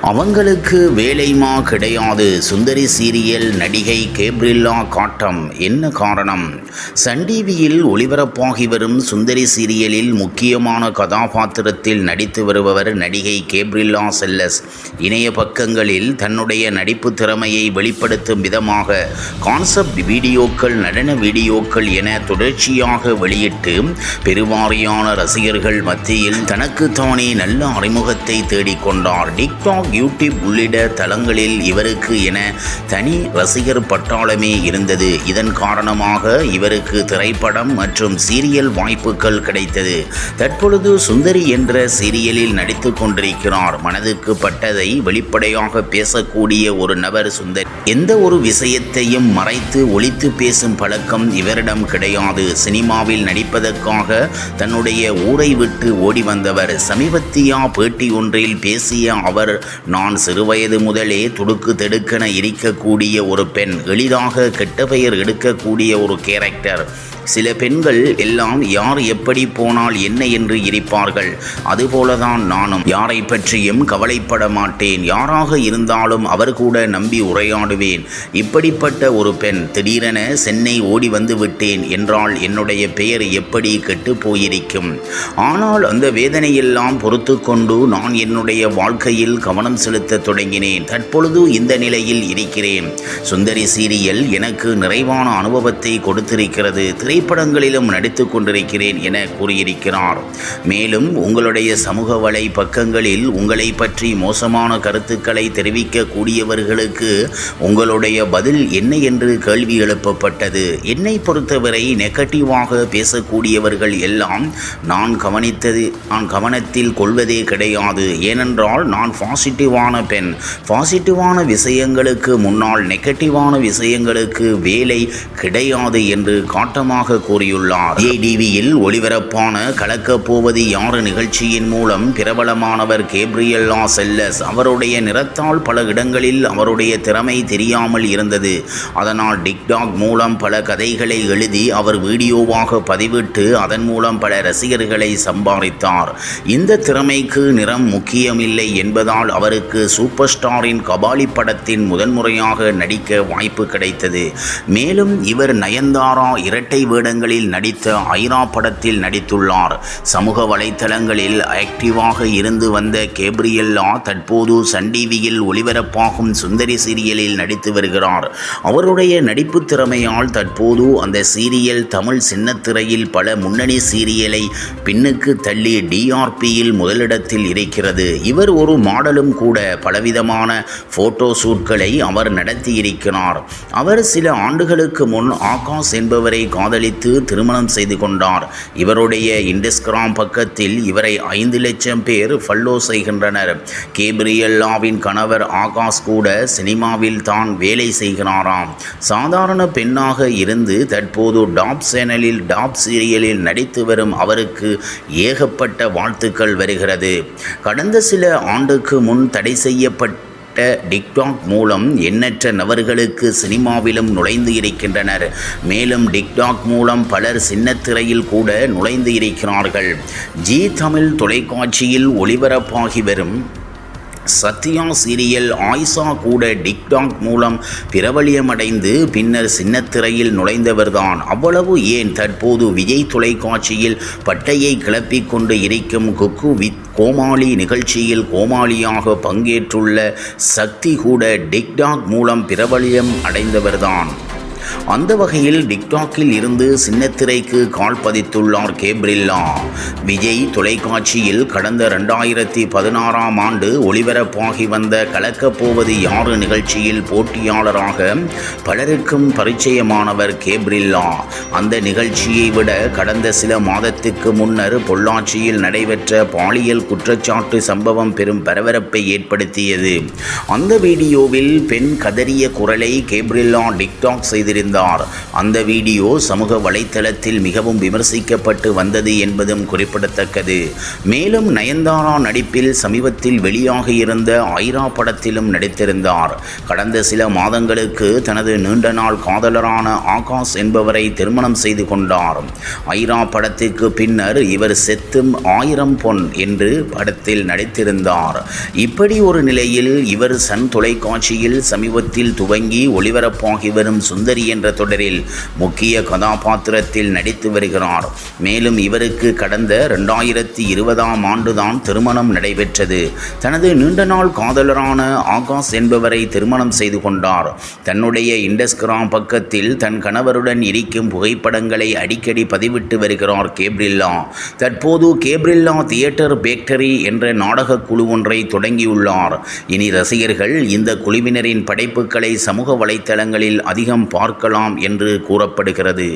அவங்களுக்கு வேலைமா கிடையாது. சுந்தரி சீரியல் நடிகை கேப்ரில்லா காட்டம். என்ன காரணம்? சன் டிவியில் ஒளிபரப்பாகி வரும் சுந்தரி சீரியலில் முக்கியமான கதாபாத்திரத்தில் நடித்து வருபவர் நடிகை கேப்ரில்லா செல்லஸ். இணைய பக்கங்களில் தன்னுடைய நடிப்பு திறமையை வெளிப்படுத்தும் விதமாக கான்செப்ட் வீடியோக்கள், நடன வீடியோக்கள் என தொடர்ச்சியாக வெளியிட்டு பெருவாரியான ரசிகர்கள் மத்தியில் தனக்குத்தானே நல்ல அறிமுகத்தை தேடிக்கொண்டார். டிக்டாக், யூடியூப் உள்ளிட்ட தளங்களில் இவருக்கு என தனி ரசிகர் பட்டாளமே இருந்தது. இதன் காரணமாக இவருக்கு திரைப்படம் மற்றும் சீரியல் வாய்ப்புகள் கிடைத்தது. தற்பொழுது சுந்தரி என்ற சீரியலில் நடித்து கொண்டிருக்கிறார். மனதுக்கு பட்டதை வெளிப்படையாக பேசக்கூடிய ஒரு நபர் சுந்தரி. எந்த ஒரு விஷயத்தையும் மறைத்து ஒளித்து பேசும் பழக்கம் இவரிடம் கிடையாது. சினிமாவில் நடிப்பதற்காக தன்னுடைய ஊரை விட்டு ஓடி வந்தவர். சமீபத்திய பேட்டி ஒன்றில் பேசிய அவர், நான் சிறுவயது முதலே துடுக்கு தெடுக்கென இருக்கக்கூடிய ஒரு பெண், எளிதாக கெட்ட பெயர் எடுக்கக்கூடிய ஒரு கேரக்டர். சில பெண்கள் எல்லாம் யார் எப்படி போனால் என்ன என்று இருப்பார்கள். அதுபோலதான் நானும். யாரை பற்றியும் கவலைப்பட மாட்டேன். யாராக இருந்தாலும் அவர் கூட நம்பி உரையாடுவேன். இப்படிப்பட்ட ஒரு பெண் திடீரென சென்னை ஓடி வந்து விட்டேன் என்றால் என்னுடைய பெயர் எப்படி கெட்டு போயிருக்கும். ஆனால் அந்த வேதனையெல்லாம் பொறுத்து கொண்டு நான் என்னுடைய வாழ்க்கையில் கவனம் செலுத்த தொடங்கினேன். தற்பொழுது இந்த நிலையில் இருக்கிறேன். சுந்தரி சீரியல் எனக்கு நிறைவான அனுபவத்தை கொடுத்திருக்கிறது. திரைப்படங்களிலும் நடித்து கொண்டிருக்கிறேன் என கூறியிருக்கிறார். மேலும் உங்களுடைய சமூக வலை பக்கங்களில் உங்களை பற்றி மோசமான கருத்துக்களை தெரிவிக்கக்கூடியவர்களுக்கு உங்களுடைய பதில் என்ன என்று கேள்வி எழுப்பப்பட்டது. என்னை பொறுத்தவரை நெகட்டிவாக பேசக்கூடியவர்கள் எல்லாம் நான் கவனத்தில் கொள்வதே கிடையாது. ஏனென்றால் நான் பாசிட்டிவான பெண். பாசிட்டிவான விஷயங்களுக்கு முன்னால் நெகட்டிவான விஷயங்களுக்கு வேலை கிடையாது என்று காட்டமாக கூறியுள்ளார். டிவியில் ஒளிபரப்பான கலக்கப் போவது யாரு நிகழ்ச்சியின் மூலம் பிரபலமானவர் கேப்ரில்லா செல்லஸ். அவருடைய நிறத்தால் பல இடங்களில் அவருடைய திறமை தெரியாமல் இருந்தது. அதனால் டிக்டாக் மூலம் பல கதைகளை எழுதி அவர் வீடியோவாக பதிவிட்டு அதன் மூலம் பல ரசிகர்களை சம்பாதித்தார். இந்த திறமைக்கு நிறம் முக்கியமில்லை என்பதால் அவருக்கு சூப்பர் ஸ்டாரின் கபாலி படத்தின் முதன்முறையாக நடிக்க வாய்ப்பு கிடைத்தது. மேலும் இவர் நயன்தாரா இரட்டை வேடங்களில் நடித்த ஐரா படத்தில் நடித்துள்ளார். சமூக வலைத்தளங்களில் ஆக்டிவாக இருந்து வந்த கேப்ரில்லா தற்போது சன் டிவியில் ஒளிபரப்பாகும் சுந்தரி சீரியலில் நடித்து வருகிறார். அவருடைய நடிப்பு திறமையால் தற்போது அந்த சீரியல் தமிழ் சின்னத்திரையில் பல முன்னணி சீரியலை பின்னுக்கு தள்ளி டிஆர்பியில் முதலிடத்தில் இருக்கிறது. இவர் ஒரு மாடலும் கூட. பலவிதமான போட்டோ ஷூட்களை அவர் நடத்தியிருக்கிறார். அவர் சில ஆண்டுகளுக்கு முன் ஆகாஷ் என்பவரை காதலித்து திருமணம் செய்து கொண்டார். இவருடைய இன்ஸ்டாகிராம் பக்கத்தில் இவரை 5 லட்சம் பேர் ஃபாலோ செய்கின்றனர். கேப்ரில்லாவின் கணவர் ஆகாஷ் கூட சினிமாவில் தான் வேலை செய்கிறாராம். சாதாரண பெண்ணாக இருந்து தற்போது டாப் சேனலில் டாப் சீரியலில் நடித்து வரும் அவருக்கு ஏகப்பட்ட வாழ்த்துக்கள் வருகிறது. கடந்த சில ஆண்டுக்கு முன் தடை செய்யப்பட்ட டிக்டாக் மூலம் எண்ணற்ற நபர்களுக்கு சினிமாவிலும் நுழைந்து இருக்கின்றனர். மேலும் டிக்டாக் மூலம் பலர் சின்னத்திரையில் கூட நுழைந்து இருக்கிறார்கள். ஜி தமிழ் தொலைக்காட்சியில் ஒளிபரப்பாகி வரும் சத்யா சீரியல் ஆயிஷா கூட டிக்டாக் மூலம் பிரபலியமடைந்து பின்னர் சின்னத்திரையில் நுழைந்தவர்தான். அவ்வளவு ஏன், தற்போது விஜய் தொலைக்காட்சியில் பட்டையை கிளப்பிக் கொண்டு இருக்கும் குக்கு வித் கோமாளி நிகழ்ச்சியில் கோமாளியாக பங்கேற்றுள்ள சக்தி கூட டிக்டாக் மூலம் பிரபலியம் அடைந்தவர்தான். அந்த வகையில் டிக்டாக்கில் இருந்து சின்னத்திரைக்கு கால் பதித்துள்ளார் கேப்ரில்லா. விஜய் தொலைக்காட்சியில் கடந்த 2016ஆம் ஆண்டு ஒளிபரப்பாகி வந்த கலக்கப் போவது யாரு நிகழ்ச்சியில் போட்டியாளராக பலருக்கும் பரிச்சயமானவர் கேப்ரில்லா. அந்த நிகழ்ச்சியை விட கடந்த சில மாதத்துக்கு முன்னர் பொள்ளாச்சியில் நடைபெற்ற பாலியல் குற்றச்சாட்டு சம்பவம் பெரும் பரபரப்பை ஏற்படுத்தியது. அந்த வீடியோவில் பெண் கதறிய குரலை கேப்ரில்லா டிக்டாக் செய்திருந்தார். நடித்திருந்தார். அந்த வீடியோ சமூக வலைத்தளத்தில் மிகவும் விமர்சிக்கப்பட்டு வந்தது என்பதும் குறிப்பிடத்தக்கது. மேலும் நயன்தாரா நடிப்பில் சமீபத்தில் வெளியாக இருந்த ஐரா படத்திலும் நடித்திருந்தார். கடந்த சில மாதங்களுக்கு தனது நீண்ட நாள் காதலரான ஆகாஷ் என்பவரை திருமணம் செய்து கொண்டார். ஐரா படத்திற்கு பின்னர் இவர் செத்தும் 1000 பொன் என்று படத்தில் நடித்திருந்தார். இப்படி ஒரு நிலையில் இவர் சன் தொலைக்காட்சியில் சமீபத்தில் துவங்கி ஒளிபரப்பாகி வரும் சுந்தரி என்ற தொடரில் முக்கிய கதாபாத்திரத்தில் நடித்து வருகிறார். மேலும் இவருக்கு கடந்த 2020ஆம் ஆண்டுதான் திருமணம் நடைபெற்றது. தனது நீண்ட நாள் காதலரான ஆகாஷ் என்பவரை திருமணம் செய்து கொண்டார். தன்னுடைய இன்ஸ்டாகிராம் பக்கத்தில் தன் கணவருடன் இருக்கும் புகைப்படங்களை அடிக்கடி பதிவிட்டு வருகிறார் கேப்ரில்லா. தற்போது கேப்ரில்லா தியேட்டர் ஃபேக்டரி என்ற நாடக குழு ஒன்றை தொடங்கியுள்ளார். இனி ரசிகர்கள் இந்த குழுவினரின் படைப்புகளை சமூக வலைத்தளங்களில் அதிகம் பார்க்கலாம் என்று கூறப்படுகிறது.